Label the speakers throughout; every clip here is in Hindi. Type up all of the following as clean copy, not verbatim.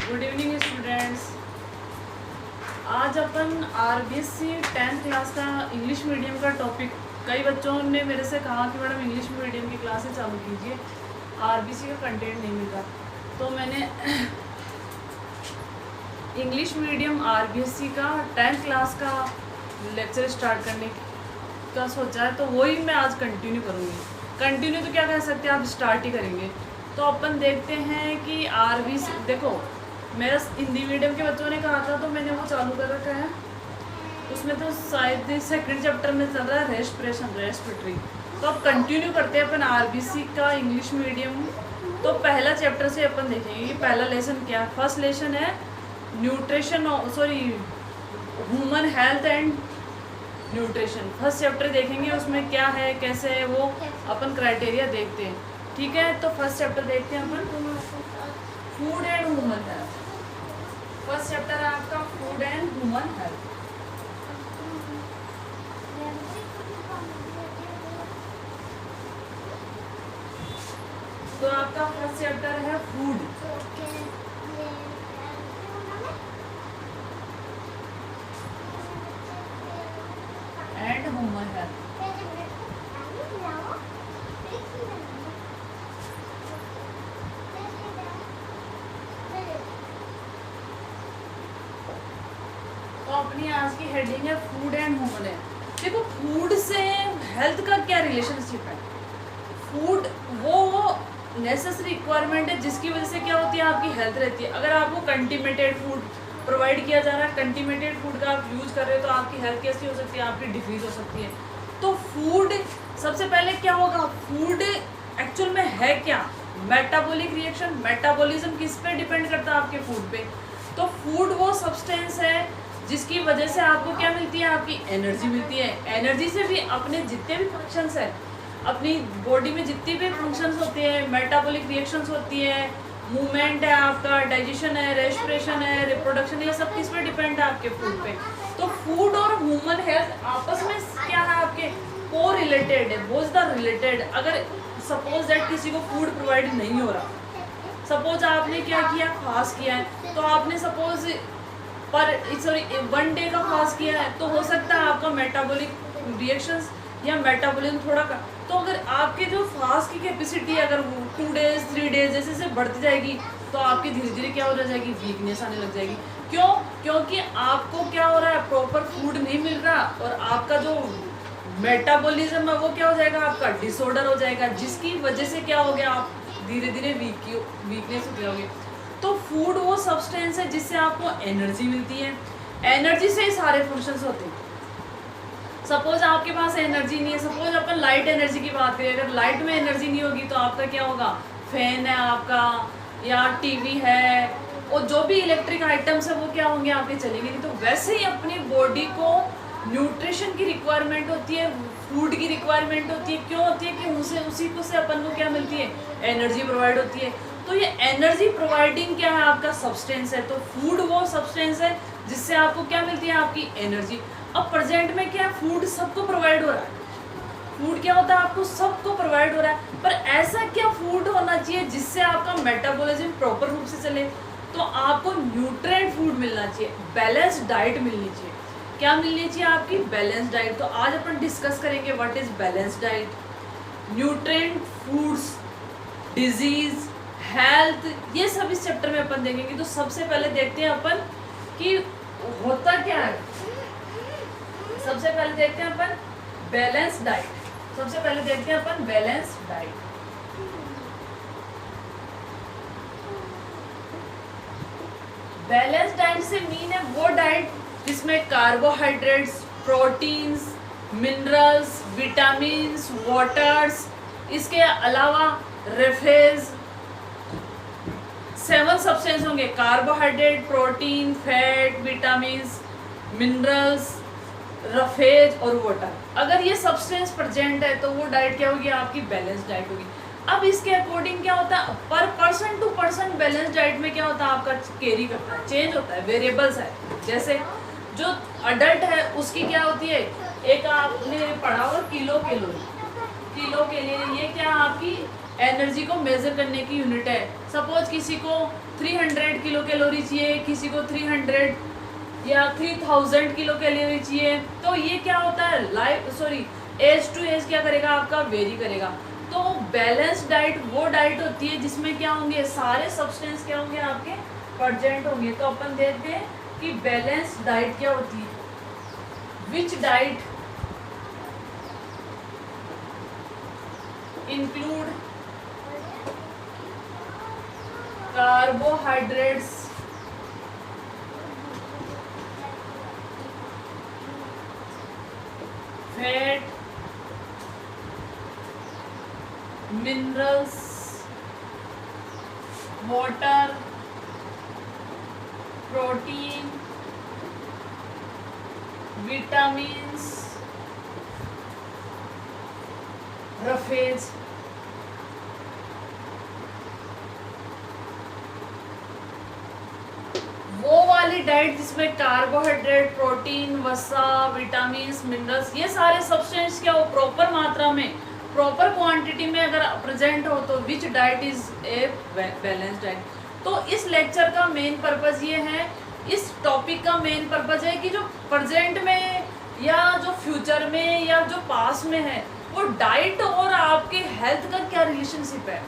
Speaker 1: Good evening students. आज अपन आरबीएससी 10th क्लास का इंग्लिश मीडियम का टॉपिक, कई बच्चों ने मेरे से कहा कि मैडम इंग्लिश मीडियम की क्लासेस चालू कीजिए, आरबीएससी का कंटेंट नहीं मिल रहा। तो मैंने इंग्लिश मीडियम आरबीएससी का 10th क्लास का लेक्चर स्टार्ट करने का सोचा है, तो वही मैं आज कंटिन्यू करूँगी। कंटिन्यू तो क्या कह सकते हैं, आप स्टार्ट ही करेंगे। तो अपन देखते हैं कि आरबीएससी, देखो मेरा हिंदी मीडियम के बच्चों ने कहा था तो मैंने वो चालू कर रखा है। उसमें तो शायद सेकंड चैप्टर में चल रहा है रेस्पिरेटरी। तो अब कंटिन्यू करते हैं अपन आरबीएससी का इंग्लिश मीडियम। तो पहला चैप्टर से अपन देखेंगे कि पहला लेसन क्या है। फर्स्ट लेसन है nutrition, human health and nutrition. First chapter देखेंगे, उसमें क्या है कैसे है वो अपन क्राइटेरिया देखते हैं। ठीक है, तो फर्स्ट चैप्टर देखते हैं अपन, food and human health. First chapter है आपका फूड एंड ह्यूमन हेल्थ। तो आपका फर्स्ट चैप्टर है फूड एंड ह्यूमन हेल्थ। तो अपनी आज की हेडिंग है फूड एंड ह्यूमन हेल्थ। देखो फूड से हेल्थ का क्या रिलेशनशिप है। फूड वो नेसेसरी रिक्वायरमेंट है जिसकी वजह से क्या होती है, आपकी हेल्थ रहती है। अगर आपको कंटिमेटेड फूड प्रोवाइड किया जा रहा है, कंटिमेटेड फूड का आप यूज कर रहे हो, तो आपकी हेल्थ कैसी हो सकती है, आपकी डिफीज हो सकती है। तो फूड सबसे पहले क्या होगा, फूड एक्चुअल में है क्या, मेटाबॉलिक रिएक्शन, मेटाबॉलिज्म किस पे डिपेंड करता है, आपके फूड पे। तो फूड वो सब्सटेंस है जिसकी वजह से आपको क्या मिलती है, आपकी एनर्जी मिलती है। एनर्जी से भी अपने जितने भी फंक्शंस है, अपनी बॉडी में जितनी भी फंक्शंस होते हैं, मेटाबॉलिक रिएक्शंस होती है, मूवमेंट है आपका, डाइजेशन है, रेस्पिरेशन है, रिप्रोडक्शन, ये सब किस पे डिपेंड है, आपके फूड पे। तो फूड और ह्यूमन हेल्थ आपस में क्या है, आपके को रिलेटेड है, बोथ द रिलेटेड। अगर सपोज दैट किसी को फूड प्रोवाइड नहीं हो रहा, सपोज आपने क्या किया, फास्ट किया है, तो आपने सपोज वन डे का फास्ट किया है, तो हो सकता है आपका मेटाबॉलिक रिएक्शंस या मेटाबॉलिज्म थोड़ा का, तो अगर आपके जो फास्ट की कैपेसिटी है, अगर 2 डेज 3 डेज जैसे जैसे बढ़ती जाएगी, तो आपकी धीरे धीरे क्या हो जाएगी, वीकनेस आने लग जाएगी। क्यों? क्योंकि आपको क्या हो रहा है, प्रॉपर फूड नहीं मिल रहा, और आपका जो मेटाबॉलिज्म है वो क्या हो जाएगा, आपका डिसऑर्डर हो जाएगा, जिसकी वजह से क्या हो गया, आप धीरे धीरे वीकनेस हो जाओगे। तो फूड वो सब्सटेंस है जिससे आपको एनर्जी मिलती है। एनर्जी से ही सारे फंक्शंस होते हैं। सपोज आपके पास एनर्जी नहीं है, सपोज अपन लाइट एनर्जी की बात करें, अगर लाइट में एनर्जी नहीं होगी तो आपका क्या होगा, फैन है आपका या टीवी है, और जो भी इलेक्ट्रिक आइटम्स है वो क्या होंगे, आपके चलेंगे नहीं। तो वैसे ही अपनी बॉडी को न्यूट्रिशन की रिक्वायरमेंट होती है, फूड की रिक्वायरमेंट होती है। क्यों होती है कि उसी को से अपन को क्या मिलती है, एनर्जी प्रोवाइड होती है। तो ये एनर्जी प्रोवाइडिंग क्या है, आपका सब्सटेंस है। तो फूड वो सब्सटेंस है जिससे आपको क्या मिलती है, आपकी एनर्जी। अब प्रेजेंट में क्या, फूड सबको प्रोवाइड हो रहा है। फूड क्या होता है, आपको सबको प्रोवाइड हो रहा है, पर ऐसा क्या फूड होना चाहिए जिससे आपका मेटाबॉलिज्म प्रॉपर रूप से चले। तो आपको न्यूट्रिएंट फूड मिलना चाहिए, बैलेंस्ड डाइट मिलनी चाहिए। क्या मिलनी चाहिए, आपकी बैलेंस्ड डाइट। तो आज अपन डिस्कस करेंगे what is balanced diet, nutrient foods, disease, health, ये सब इस चैप्टर में अपन देखेंगे। तो सबसे पहले देखते हैं अपन कि होता क्या है। सबसे पहले देखते हैं अपन बैलेंस डाइट। सबसे पहले देखते हैं अपन बैलेंस डाइट। बैलेंस डाइट से मीन है वो डाइट जिसमें carbohydrates, proteins, minerals, vitamins, waters, इसके अलावा रेफेज 7 सब्सटेंस होंगे, carbohydrate, protein, fat, vitamins, minerals, roughage और वाटर। अगर ये सब्सटेंस प्रेजेंट है तो वो डाइट क्या होगी, आपकी बैलेंस डाइट होगी। अब इसके अकॉर्डिंग क्या होता है, पर person to person balance diet में क्या होता है, आपका केरी करता है, चेंज होता है, वेरिएबल्स है। जैसे जो अडल्ट है उसकी क्या होती है, एक आपने पढ़ा होगा किलो के लिए, ये क्या आपकी एनर्जी को मेजर करने की यूनिट है। सपोज किसी को 300 किलो कैलोरी चाहिए, किसी को 300 या 3000 किलो कैलोरी चाहिए। तो ये क्या होता है, एज टू एज क्या करेगा आपका, वेरी करेगा। तो बैलेंस डाइट वो डाइट होती है जिसमें क्या होंगे, सारे सब्सटेंस क्या होंगे आपके प्रेजेंट होंगे। तो अपन देखते हैं कि बैलेंस डाइट क्या होती है। Which diet include carbohydrates, fat, minerals, water, protein, vitamins, roughage. वो वाली डाइट जिसमें कार्बोहाइड्रेट, प्रोटीन, वसा, विटामिन्स, मिनरल्स, ये सारे सब्सटेंस क्या हो प्रॉपर मात्रा में, प्रॉपर क्वांटिटी में अगर प्रेजेंट हो, तो which diet is a balance diet. तो इस लेक्चर का मेन पर्पज ये है, इस टॉपिक का मेन पर्पज है कि जो प्रेजेंट में या जो फ्यूचर में या जो पास में है, वो डाइट और आपके हेल्थ का क्या रिलेशनशिप है।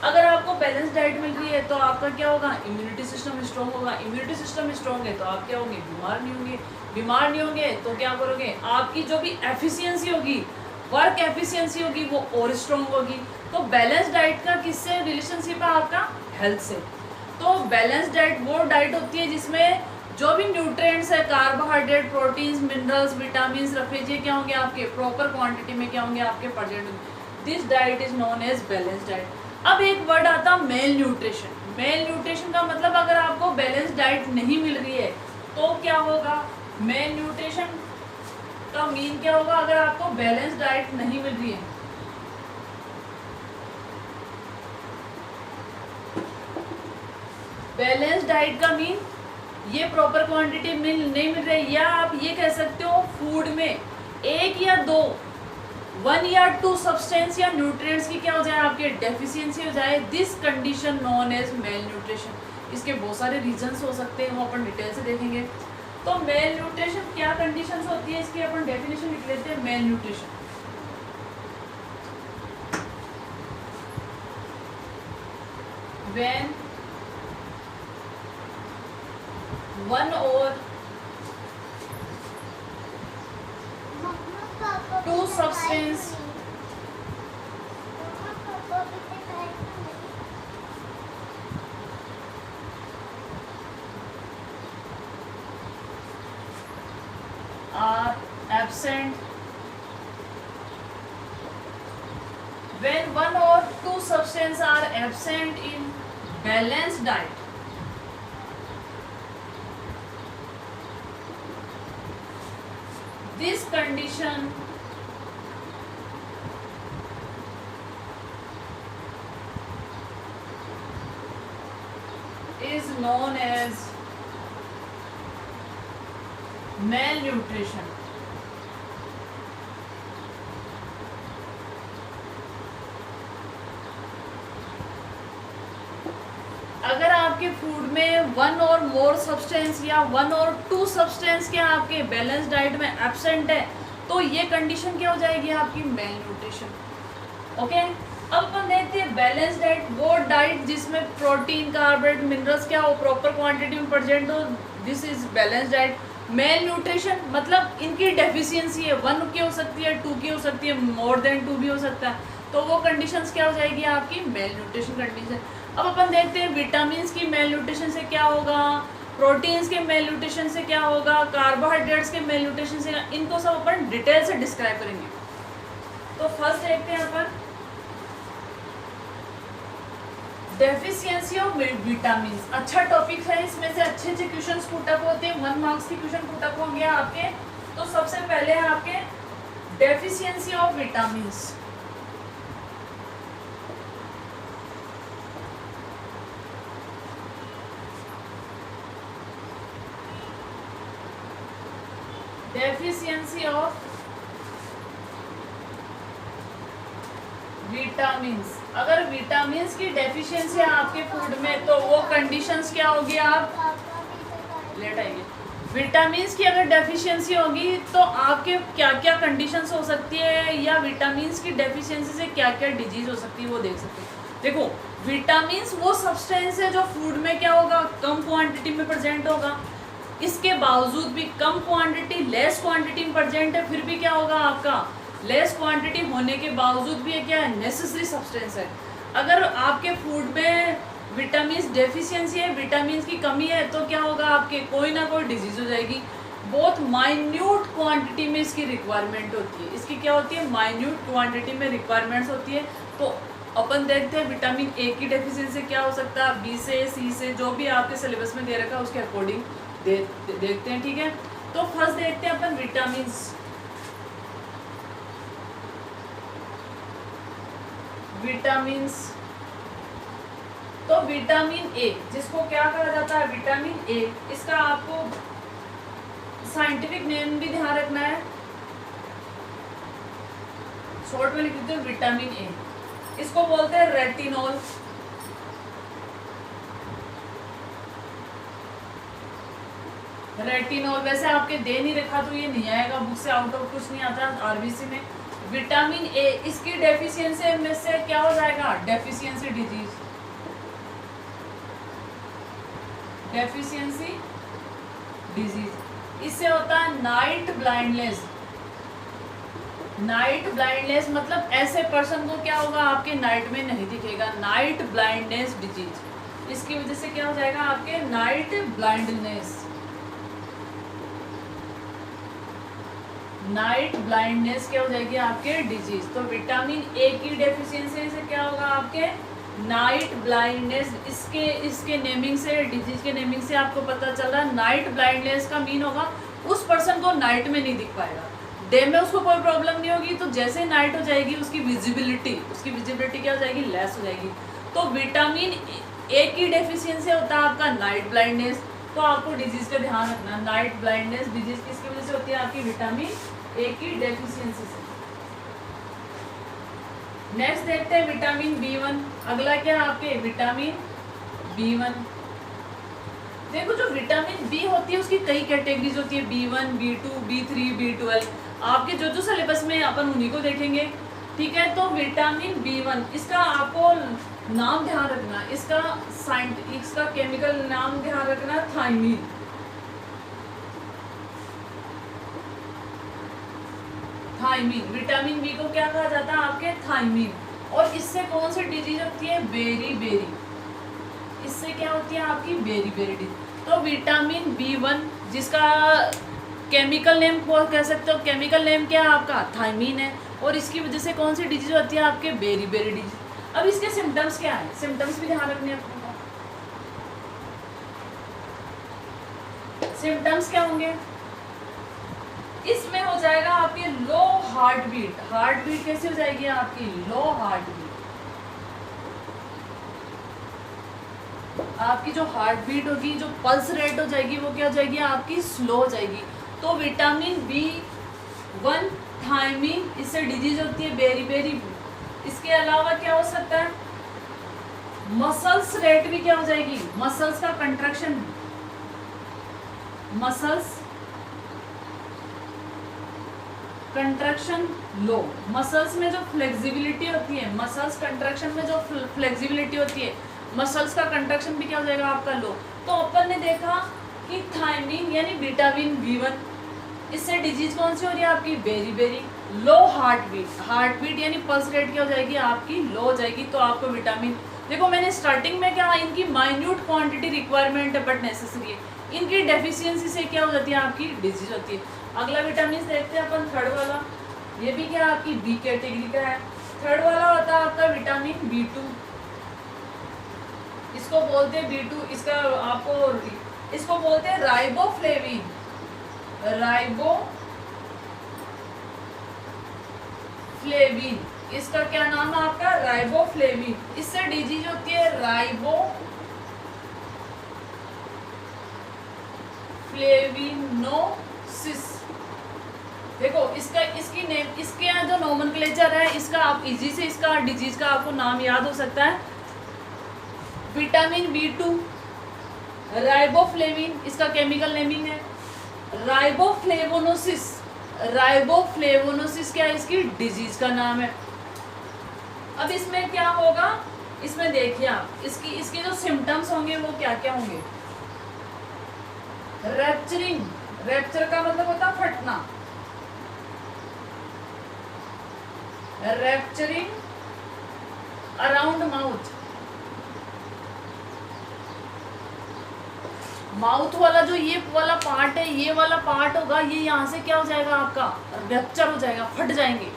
Speaker 1: अगर आपको बैलेंस डाइट मिल रही है तो आपका क्या होगा, इम्यूनिटी सिस्टम स्ट्रॉन्ग होगा। इम्यूनिटी सिस्टम स्ट्रॉन्ग है तो आप क्या होंगे, बीमार नहीं होंगे। बीमार नहीं होंगे तो क्या करोगे, आपकी जो भी एफिशिएंसी होगी, वर्क एफिशिएंसी होगी, वो और स्ट्रॉन्ग होगी। तो बैलेंस डाइट का किससे रिलेशनशिप है, आपका हेल्थ से। तो बैलेंस डाइट वो डाइट होती है जिसमें जो भी न्यूट्रिएंट्स है, carbohydrate, proteins, minerals, vitamins, roughage, ये क्या होंगे आपके प्रॉपर क्वांटिटी में क्या होंगे आपके प्रेजेंट होंगे। This diet is known as balance diet. अब एक वर्ड आता है मेल न्यूट्रिशन। मेल न्यूट्रिशन का मतलब अगर आपको बैलेंस डाइट नहीं मिल रही है तो क्या होगा, मेल न्यूट्रिशन का मीन क्या होगा अगर आपको बैलेंस डाइट नहीं मिल रही है। बैलेंस डाइट का मीन ये प्रॉपर क्वांटिटी नहीं मिल रही, या आप ये कह सकते हो फूड में एक या दो, 1 या 2 सब्सटेंस या न्यूट्रिएंट्स की क्या हो जाए, आपके डेफिशिएंसी हो जाए। This condition known as malnutrition. इसके बहुत सारे रीजंस हो सकते हैं, वो अपन डिटेल से देखेंगे। तो मेल न्यूट्रिशन क्या कंडीशंस होती है, इसकी अपन डेफिनेशन लिख लेते हैं। Mail nutrition when 1 or 2 substance are absent, when 1 or 2 substances are absent in balanced diet, this condition is known as malnutrition. अगर आपके फूड में 1 और मोर सब्सटेंस या 1 और 2 सब्सटेंस के आपके बैलेंस डाइट में एब्सेंट है तो ये कंडीशन क्या हो जाएगी आपकी, मेल न्यूट्रिशन। ओके, अब अपन देखते हैं बैलेंस डाइट वो डाइट जिसमें प्रोटीन, कार्बोहाइड्रेट, मिनरल्स क्या हो प्रॉपर क्वांटिटी में प्रेजेंट हो, this is balance diet. Mail nutrition मतलब इनकी डेफिशिएंसी है, 1 की हो सकती है, 2 की हो सकती है, मोर देन 2 भी हो सकता है, तो वो कंडीशंस क्या हो जाएगी आपकी, मेल न्यूट्रिशन कंडीशन। अब अपन देखते हैं विटामिन्स की मेल न्यूट्रिशन से क्या होगा, प्रोटीन्स के मेल न्यूट्रिशन से क्या होगा, कार्बोहाइड्रेट्स के मेल न्यूट्रिशन से, इनको सब अपन डिटेल से डिस्क्राइब करेंगे। तो फर्स्ट देखते हैं अपन डेफिशिएंसी ऑफ विटामिन्स। अच्छा टॉपिक है, इसमें से अच्छे अच्छे क्वेश्चंस पुटअप होते हैं, 1 मार्क्स के क्वेश्चन पुटअप होंगे आपके। तो सबसे पहले है आपके deficiency of vitamins. Deficiency of vitamins अगर विटामिन की डेफिशिएंसी है आपके फूड में तो वो कंडीशंस क्या होगी, आप लेट आएंगे। विटामिन की अगर डेफिशिएंसी होगी तो आपके क्या क्या कंडीशंस हो सकती है, या विटामिन की डेफिशिएंसी से क्या क्या डिजीज हो सकती है वो देख सकते हैं। देखो, विटामिन वो सब्सटेंस है जो फूड में क्या होगा, कम क्वांटिटी में प्रेजेंट होगा। इसके बावजूद भी कम क्वांटिटी, लेस क्वांटिटी में प्रेजेंट है, फिर भी क्या होगा आपका, लेस क्वांटिटी होने के बावजूद भी ये क्या है, नेसेसरी सब्सटेंस है। अगर आपके फूड में विटामिन डेफिशिएंसी है, विटामिन की कमी है, तो क्या होगा, आपके कोई ना कोई डिजीज हो जाएगी। बहुत माइन्यूट क्वांटिटी में इसकी रिक्वायरमेंट होती है। इसकी क्या होती है, माइन्यूट क्वांटिटी में रिक्वायरमेंट्स होती है। तो अपन देखते हैं विटामिन ए की डेफिशिएंसी क्या हो सकता है, बी से, सी से, जो भी आपके सिलेबस में दे रखा है उसके अकॉर्डिंग देखते हैं, ठीक है। तो फर्स्ट देखते हैं अपन विटामिन। तो विटामिन ए, जिसको क्या कहा जाता है, विटामिन ए, इसका आपको साइंटिफिक नेम भी ध्यान रखना है। शॉर्ट में लिख देते हैं विटामिन ए। इसको बोलते हैं रेटिनॉल। रेटिनॉल वैसे आपके दे नहीं रखा तो ये नहीं आएगा बुक से, आउट ऑफ कुछ नहीं आता आरबीसी में। विटामिन ए, इसकी डेफिशिएंसी में से क्या हो जाएगा, डेफिशिएंसी डिजीज, डेफिशिएंसी डिजीज। इससे होता है नाइट ब्लाइंडनेस। नाइट ब्लाइंडनेस मतलब ऐसे पर्सन को क्या होगा, आपके नाइट में नहीं दिखेगा, नाइट ब्लाइंडनेस डिजीज। इसकी वजह से क्या हो जाएगा, आपके नाइट ब्लाइंडनेस, नाइट ब्लाइंडनेस क्या हो जाएगी आपके डिजीज। तो विटामिन ए की डेफिशिएंसी से क्या होगा, आपके नाइट ब्लाइंडनेस। इसके नेमिंग से, डिजीज के नेमिंग से आपको पता चल रहा है, नाइट ब्लाइंडनेस का मीन होगा उस पर्सन को नाइट में नहीं दिख पाएगा। डे में उसको कोई प्रॉब्लम नहीं होगी, तो जैसे नाइट हो जाएगी उसकी विजिबिलिटी क्या हो जाएगी, लेस हो जाएगी। तो विटामिन ए की डेफिशिएंसी होता है आपका नाइट ब्लाइंडनेस। तो आपको डिजीज का ध्यान रखना, नाइट ब्लाइंडनेस डिजीज किसकी वजह से होती है, आपकी विटामिन ए की डेफिशिएंसी से। नेक्स्ट देखते हैं विटामिन बी1। अगला क्या आपके, विटामिन बी1। देखो, जो विटामिन बी होती है उसकी कई कैटेगरीज होती है, बी1, बी2, बी3, बी12। आपके जो सिलेबस में अपन उन्हीं को देखेंगे, ठीक है। तो विटामिन बी1, इसका आपको नाम ध्यान रखना, इसका केमिकल नाम ध्यान रखना, थायमीन। थायमीन, विटामिन बी को क्या कहा जाता है, आपके थायमीन। और इससे कौन सी डिजीज होती है, बेरी। इससे क्या होती है, आपकी बेरी डिजीज। तो विटामिन बी1 जिसका केमिकल नेम को कह सकते हो, केमिकल नेम क्या है आपका, थायमीन है। और इसकी वजह से कौन सी डिजीज होती है, आपके बेरी डिजीज। अब इसके सिम्टम्स क्या है, सिम्टम्स भी ध्यान रखने हैं। सिम्टम्स क्या होंगे, इसमें हो जाएगा आपकी लो हार्ट बीट। हार्ट बीट कैसे हो जाएगी आपकी, लो हार्ट बीट। आपकी जो हार्ट बीट होगी, जो पल्स रेट हो जाएगी, वो क्या हो जाएगी, आपकी स्लो हो जाएगी। तो विटामिन बी1 थायमीन, इससे डिजीज होती है बेरी। इसके अलावा क्या हो सकता है, मसल्स रेट भी क्या हो जाएगी, मसल्स का कंट्रैक्शन, मसल्स कंट्रैक्शन लो। मसल्स में जो फ्लेक्सिबिलिटी होती है, मसल्स कंट्रैक्शन में जो फ्लेक्सिबिलिटी होती है, मसल्स का कंट्रैक्शन भी क्या हो जाएगा आपका लो। तो अपन ने देखा कि थायमीन यानी विटामिन बी1, इससे डिजीज कौन सी हो रही है आपकी, बेरी। लो हार्ट बीट यानी पल्स रेट क्या हो जाएगी आपकी, लो हो जाएगी। तो आपको विटामिन, देखो मैंने स्टार्टिंग में क्या, इनकी माइन्यूट क्वांटिटी रिक्वायरमेंट है बट नेसेसरी है। इनकी डेफिशिएंसी से क्या हो जाती है, आपकी डिजीज होती है। अगला विटामिन देखते हैं अपन, थर्ड वाला। ये भी क्या आपकी बी कैटेगरी का है। थर्ड वाला होता है आपका विटामिन बी2। इसको बोलते हैं बी2, इसको बोलते हैं राइबोफ्लेविन। इसका क्या नाम है आपका, राइबोफ्लेविन। इससे डिजीज होती है राइबोफ्लेविनोसिस। देखो इसका इसकी नेम इसके यहाँ जो नोमेनक्लेचर है इसका आप इजी से इसका डिजीज का आपको नाम याद हो सकता है। विटामिन B2 राइबोफ्लेविन इसका केमिकल नेमिंग है। राइबोफ्लेवोनोसिस, राइबोफ्लेवोनोसिस क्या है, इसकी डिजीज का नाम है। अब इसमें क्या होगा, इसमें देखिए आप इसके जो सिम्टम्स होंगे वो क्या क्या होंगे। रैप्चरिंग, रैप्चर का मतलब होता है फटना, रैप्चरिंग अराउंड माउथ, माउथ वाला जो ये वाला पार्ट है, ये वाला पार्ट होगा, ये यहाँ से क्या हो जाएगा आपका रैप्चर हो जाएगा, फट जाएंगे।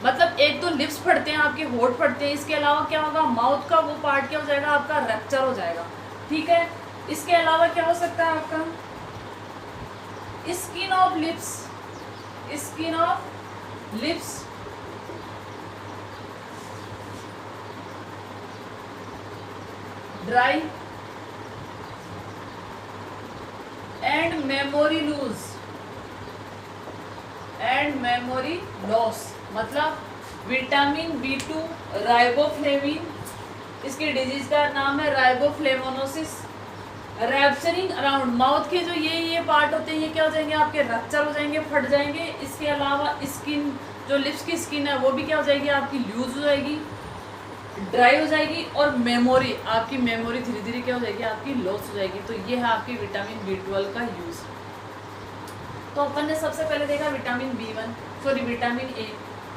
Speaker 1: मतलब एक तो लिप्स फटते हैं आपके, होठ फटते हैं, इसके अलावा क्या होगा माउथ का वो पार्ट क्या हो जाएगा आपका रैप्चर हो जाएगा। ठीक है, इसके अलावा क्या हो सकता है आपका skin of lips, skin of lips dry and memory loose and memory loss. मतलब विटामिन B2 राइबोफ्लेविन, इसके डिजीज का नाम है राइबोफ्लेवोनोसिस। रैप्चरिंग अराउंड माउथ के जो ये पार्ट होते हैं ये क्या हो जाएंगे आपके रैप्चर हो जाएंगे, फट जाएंगे। इसके अलावा स्किन जो लिप्स की स्किन है वो भी क्या हो जाएगी आपकी लूज हो जाएगी, ड्राई हो जाएगी। और मेमोरी, आपकी मेमोरी धीरे धीरे क्या हो जाएगी आपकी लॉस हो जाएगी। तो ये है आपकी विटामिन B12 का यूज। तो अपन ने सबसे पहले देखा vitamin B1, sorry vitamin A,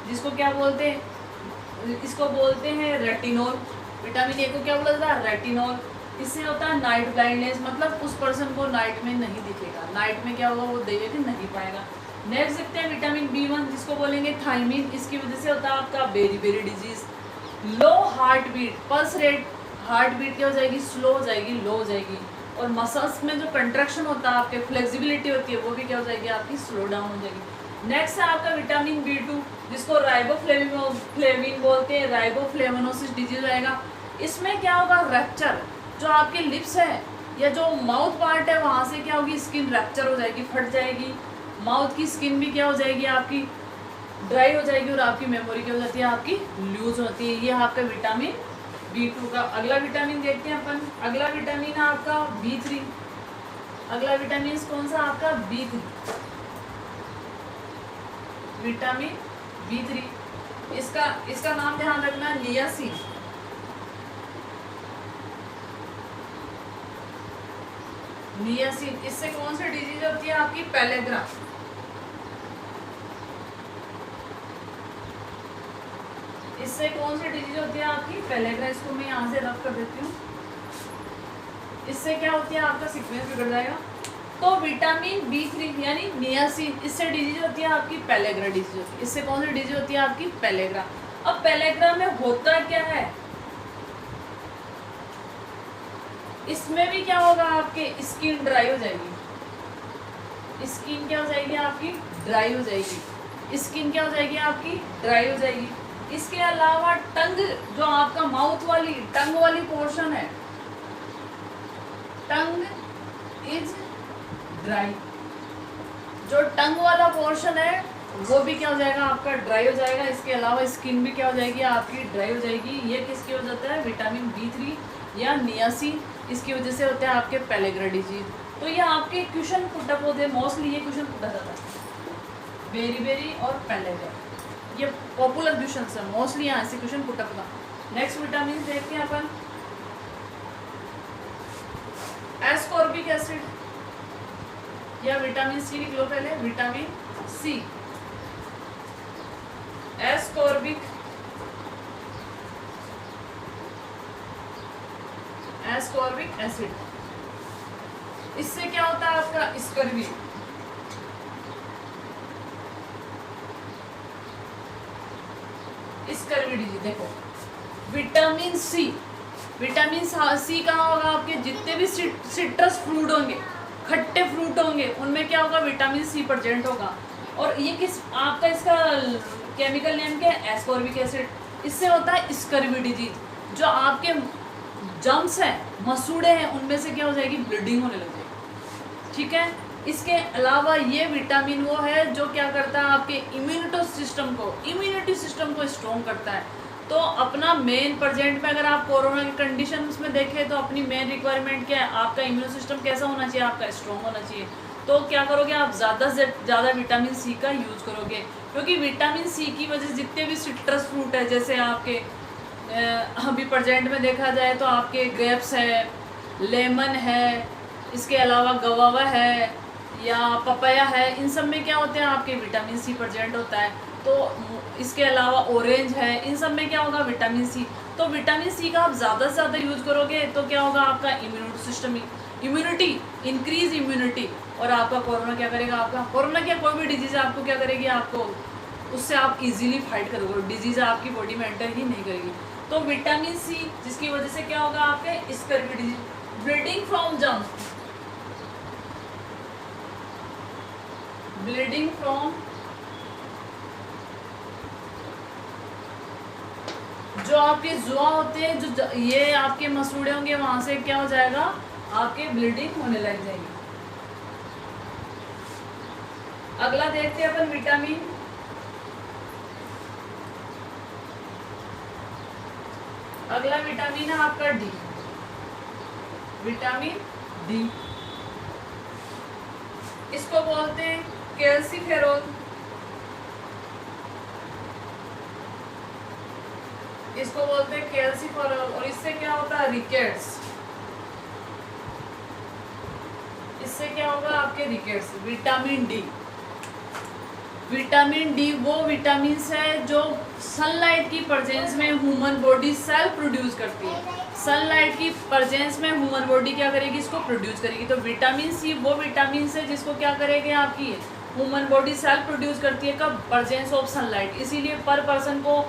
Speaker 1: जिसको क्या बोलते हैं, इसको बोलते हैं रेटिनॉल। विटामिन A को क्या बोला जाता है रेटिनॉल। इससे होता है नाइट ब्लाइंडनेस, मतलब उस पर्सन को नाइट में नहीं दिखेगा, नाइट में क्या होगा वो देख नहीं पाएगा। नेक्स्ट देखते हैं विटामिन B1 जिसको बोलेंगे थायमिन। इसकी वजह से होता है आपका बेरी disease. Low heart beat, pulse rate, heart beat क्या हो जाएगी स्लो हो जाएगी, लो हो जाएगी। और मसल्स में जो कंट्रैक्शन होता है आपके, फ्लेक्सिबिलिटी होती है वो भी क्या हो जाएगी आपकी स्लो डाउन हो जाएगी। नेक्स्ट है आपका विटामिन B2 जिसको राइबोफ्लेविन बोलते हैं, राइबोफ्लेवोनोसिस डिजीज आएगा। इसमें क्या होगा रैप्चर, जो आपके लिप्स है या जो माउथ पार्ट है वहाँ से क्या होगी स्किन रैप्चर हो जाएगी, फट जाएगी। माउथ की स्किन भी क्या हो जाएगी आपकी ड्राई हो जाएगी और आपकी मेमोरी क्या हो जाती है आपकी लूज होती है। ये आपका विटामिन B2 का। अगला विटामिन देखते हैं अपन, अगला विटामिन है आपका B3। अगला विटामिन कौन सा आपका B3, विटामिन B3। इसका नाम ध्यान रखना नियासिन। नियासिन, इससे कौन सी डिजीज होती है आपकी पेलेग्रा। इससे कौन सी डिजीज होती है आपकी पेलेग्रा। इसको मैं यहाँ से रफ कर देती हूँ। इससे क्या होती है आपका सीक्वेंस बिगड़ जाएगा। तो विटामिन B3 यानी नियासिन, इससे डिजीज होती है आपकी पेलेग्रा डिजीज होती है। इससे कौन सी डिजीज होती है आपकी पेलेग्रा। अब पेलेग्रा में होता क्या है, इसमें भी क्या होगा आपके स्किन ड्राई हो जाएगी, स्किन क्या हो जाएगी आपकी ड्राई हो जाएगी, स्किन क्या हो जाएगी आपकी ड्राई हो जाएगी। इसके अलावा टंग, जो आपका माउथ वाली टंग वाली पोर्शन है, टंग इज ड्राई, जो टंग वाला पोर्शन है वो भी क्या हो जाएगा आपका ड्राई हो जाएगा। इसके अलावा स्किन भी क्या हो जाएगी आपकी ड्राई हो जाएगी। ये किसकी वजह जाता है विटामिन B3 या नियासिन, इसकी वजह से होता है आपके पेलेग्रा डिजीज। तो ये आपके क्वेश्चन पुटअप होते हैं, मोस्टली ये क्वेश्चन पुटा जाता है बेरी और पेलेग्रा, ये पॉपुलर क्वेश्चन है मोस्टली यहाँ से क्वेश्चन पुटअप का। नेक्स्ट विटामिन देखते हैं अपन, एस्कॉर्बिक एसिड या विटामिन C लिख लो पहले, विटामिन C, एस्कॉर्बिक एसिड। इससे क्या होता है आपका स्कर्वी, स्कर्वी डिजीज। देखो विटामिन C कहाँ होगा आपके जितने भी सिट्रस फ्रूट होंगे, खट्टे फ्रूट होंगे, उनमें क्या होगा विटामिन C प्रेजेंट होगा। और ये किस आपका इसका केमिकल नेम क्या है एस्कॉर्बिक एसिड। इससे होता है स्कर्वी डिजीज, जो आपके जम्स हैं, मसूड़े हैं, उनमें से क्या हो जाएगी ब्लीडिंग होने लग जाएगी। ठीक है, इसके अलावा ये विटामिन वो है जो क्या करता है, आपके इम्यूनिटी सिस्टम को स्ट्रॉन्ग करता है। तो अपना मेन प्रेजेंट में अगर आप कोरोना की कंडीशंस में देखें तो अपनी मेन रिक्वायरमेंट क्या है, आपका इम्यून सिस्टम कैसा होना चाहिए, आपका स्ट्रॉन्ग होना चाहिए। तो क्या करोगे आप, ज़्यादा से ज़्यादा विटामिन सी का यूज़ करोगे, क्योंकि विटामिन सी की वजह से जितने भी सिट्रस फ्रूट है, जैसे आपके अभी प्रेजेंट में देखा जाए तो आपके ग्रेप्स है, लेमन है, इसके अलावा गवावा है या पपाया है, इन सब में क्या होते हैं, आपके विटामिन सी प्रेजेंट होता है। तो इसके अलावा ऑरेंज है, इन सब में क्या होगा, विटामिन सी। तो विटामिन सी का आप ज़्यादा से ज़्यादा यूज़ करोगे तो क्या होगा, आपका इम्यूनिटी इंक्रीज इम्यूनिटी, और आपका कोरोना क्या करेगा, आपका कोरोना क्या कोई भी डिजीज़ आपको क्या करेगी, आपको उससे आप इजीली फाइट करोगे, डिजीज़ आपकी बॉडी में एंटर ही नहीं करेगी। तो विटामिन सी जिसकी वजह से क्या होगा, आपके स्कर्वी डिजीज, ब्लीडिंग फ्रॉम जो आपके जुआ होते हैं, जो ये आपके मसूड़े होंगे, वहां से क्या हो जाएगा, आपके ब्लीडिंग होने लग जाएगी। अगला देखते हैं अपन विटामिन, अगला विटामिन है आपका डी, विटामिन डी। इसको बोलते हैं कैल्सीफेरोल, इसको बोलते हैं कैल्सीफेरोल। और इससे क्या होता है, रिकेट्स, इससे क्या होगा, आपके रिकेट्स। विटामिन डी वो विटामिन है जो सनलाइट की प्रेजेंस में ह्यूमन बॉडी सेल्फ प्रोड्यूस करती है। सनलाइट की प्रेजेंस में ह्यूमन बॉडी क्या करेगी, इसको प्रोड्यूस करेगी। तो विटामिन सी वो विटामिन है जिसको क्या करेगी, आपकी ह्यूमन बॉडी सेल्फ प्रोड्यूस करती है, कब, प्रेजेंस ऑफ सनलाइट। इसीलिए पर पर्सन को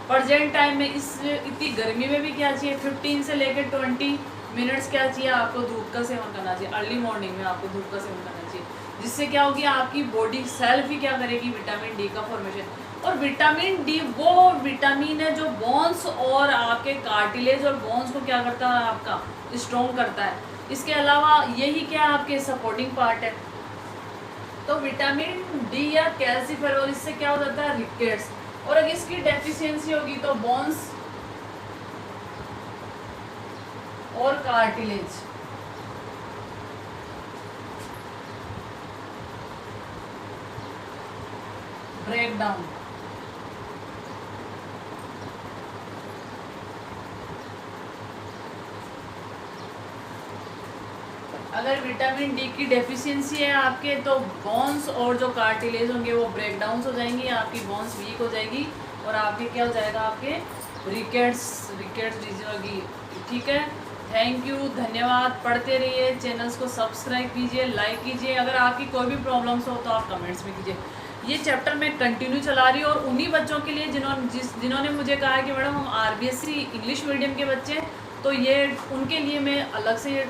Speaker 1: प्रेजेंट टाइम में इतनी गर्मी में भी क्या चाहिए, 15 से लेकर 20 मिनट्स क्या चाहिए, आपको धूप का सेवन करना चाहिए। अर्ली मॉर्निंग में आपको धूप का सेवन करना चाहिए, जिससे क्या होगी, आपकी बॉडी सेल्फ ही क्या करेगी, विटामिन डी का फॉर्मेशन। और विटामिन डी वो विटामिन है जो बोन्स और आपके कार्टिलेज और बोन्स को क्या करता है, आपका स्ट्रॉन्ग करता है। इसके अलावा यही क्या आपके सपोर्टिंग पार्ट है। तो विटामिन डी या कैल्सीफेरोल, इससे क्या हो जाता है, रिकेट्स। और अगर इसकी डेफिशिएंसी होगी तो बोन्स और कार्टिलेज ब्रेक डाउन। अगर विटामिन डी की डेफिशिएंसी है आपके, तो बोन्स और जो कार्टिलेज होंगे वो ब्रेक डाउन हो जाएंगी, आपकी बोन्स वीक हो जाएगी और आपके क्या हो जाएगा, आपके रिकेट्स डिजीज होगी। ठीक है, थैंक यू, धन्यवाद। पढ़ते रहिए, चैनल्स को सब्सक्राइब कीजिए, लाइक कीजिए। अगर आपकी कोई भी प्रॉब्लम्स हो तो आप कमेंट्स में कीजिए। ये चैप्टर मैं कंटिन्यू चला रही हूँ और उन्हीं बच्चों के लिए जिन्होंने मुझे कहा कि मैडम हम आरबीएससी इंग्लिश मीडियम के बच्चे हैं, तो ये उनके लिए मैं अलग से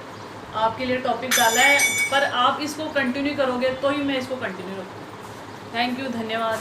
Speaker 1: आपके लिए टॉपिक डाला है, पर आप इसको कंटिन्यू करोगे तो ही मैं इसको कंटिन्यू रखूँगी। थैंक यू, धन्यवाद।